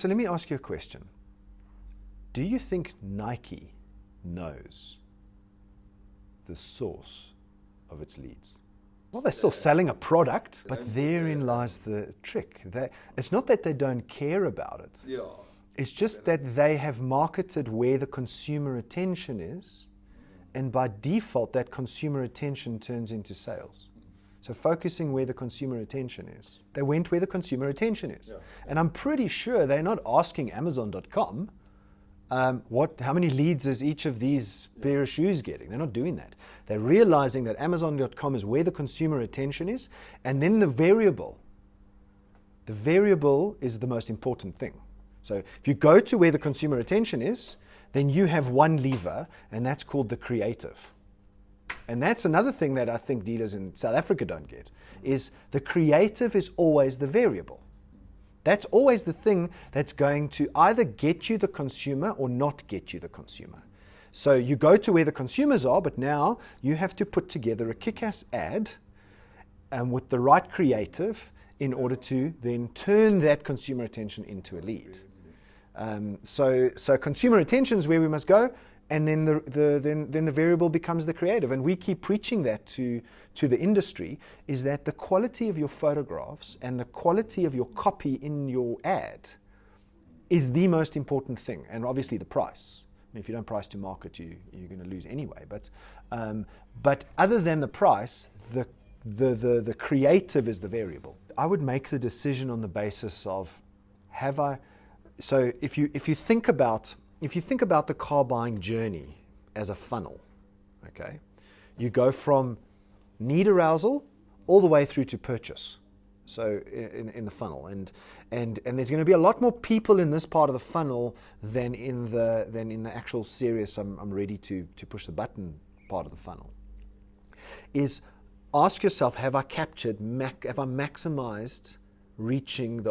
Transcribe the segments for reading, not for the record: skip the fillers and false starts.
let me ask you a question. Do you think Nike knows the source of its leads? Well, they're still selling a product, but therein lies the trick. It's not that they don't care about it. Yeah. It's just that they have marketed where the consumer attention is, and by default, that consumer attention turns into sales. So focusing where the consumer attention is. They went where the consumer attention is. Yeah. And I'm pretty sure they're not asking Amazon.com, how many leads is each of these pair of shoes getting? They're not doing that. They're realizing that Amazon.com is where the consumer attention is, and then the variable is the most important thing. So if you go to where the consumer attention is, then you have one lever, and that's called the creative. And that's another thing that I think dealers in South Africa don't get, is the creative is always the variable. That's always the thing that's going to either get you the consumer or not get you the consumer. So you go to where the consumers are, but now you have to put together a kick-ass ad with the right creative in order to then turn that consumer attention into a lead. So consumer attention is where we must go, and then the variable becomes the creative. And we keep preaching that to the industry, is that the quality of your photographs and the quality of your copy in your ad is the most important thing, and obviously the price. I mean, if you don't price to market, you're going to lose anyway. But other than the price, the creative is the variable. I would make the decision on the basis of, so if you think about the car buying journey as a funnel, okay, you go from need arousal all the way through to purchase. So in the funnel, and there's going to be a lot more people in this part of the funnel than in the actual serious I'm ready to push the button part of the funnel. Is ask yourself, have I maximized reaching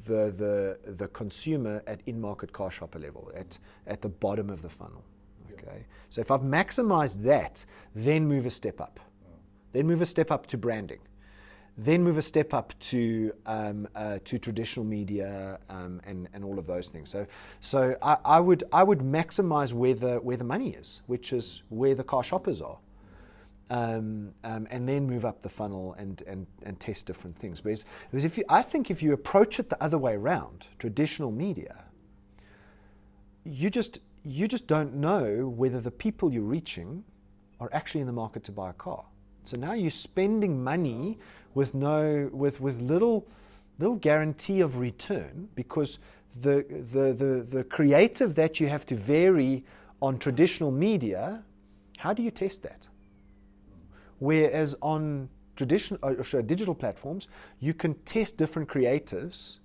the consumer at in-market car shopper level, at the bottom of the funnel? Okay. So if I've maximized that, then move a step up. Then move a step up to branding. Then move a step up to traditional media and all of those things. So I would maximize where the money is, which is where the car shoppers are, and then move up the funnel and test different things. Because I think if you approach it the other way around, traditional media, you just don't know whether the people you're reaching are actually in the market to buy a car. So now you're spending money with little guarantee of return, because the creative that you have to vary on traditional media, how do you test that? Whereas on digital platforms, you can test different creatives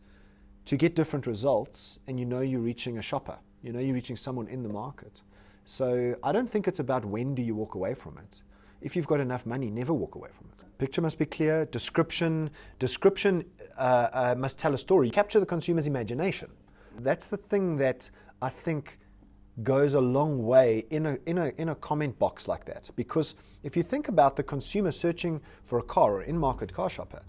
to get different results, and you're reaching a shopper. You're reaching someone in the market. So I don't think it's about when do you walk away from it. If you've got enough money, never walk away from it. Picture must be clear. Description must tell a story. Capture the consumer's imagination. That's the thing that I think goes a long way in a comment box like that. Because if you think about the consumer searching for a car or in-market car shopper,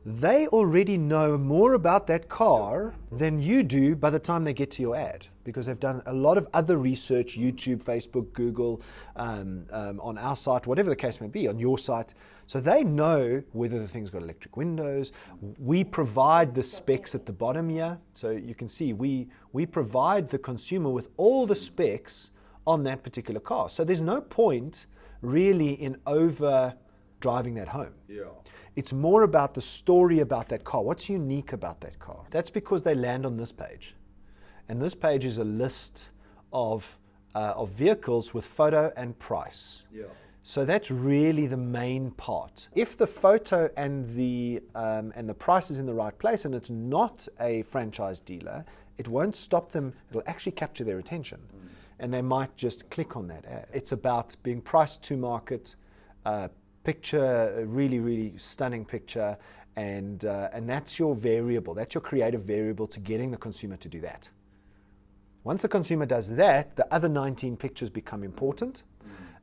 they already know more about that car than you do by the time they get to your ad, because they've done a lot of other research, YouTube, Facebook, Google, on our site, whatever the case may be, on your site. So they know whether the thing's got electric windows. We provide the specs at the bottom here. So you can see we provide the consumer with all the specs on that particular car. So there's no point really in over driving that home. Yeah. It's more about the story about that car. What's unique about that car? That's because they land on this page. And this page is a list of vehicles with photo and price. Yeah. So that's really the main part. If the photo and the price is in the right place, and it's not a franchise dealer, it won't stop them. It'll actually capture their attention. And they might just click on that ad. It's about being priced to market, picture, a really, really stunning picture, and that's your variable. That's your creative variable to getting the consumer to do that. Once the consumer does that, the other 19 pictures become important,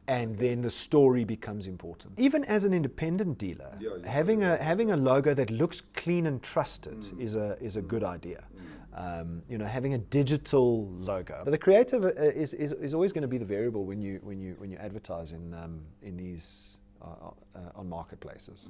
and then the story becomes important. Even as an independent dealer, having a logo that looks clean and trusted is a good idea. You know, having a digital logo. But the creative is always going to be the variable when you advertise in these on marketplaces.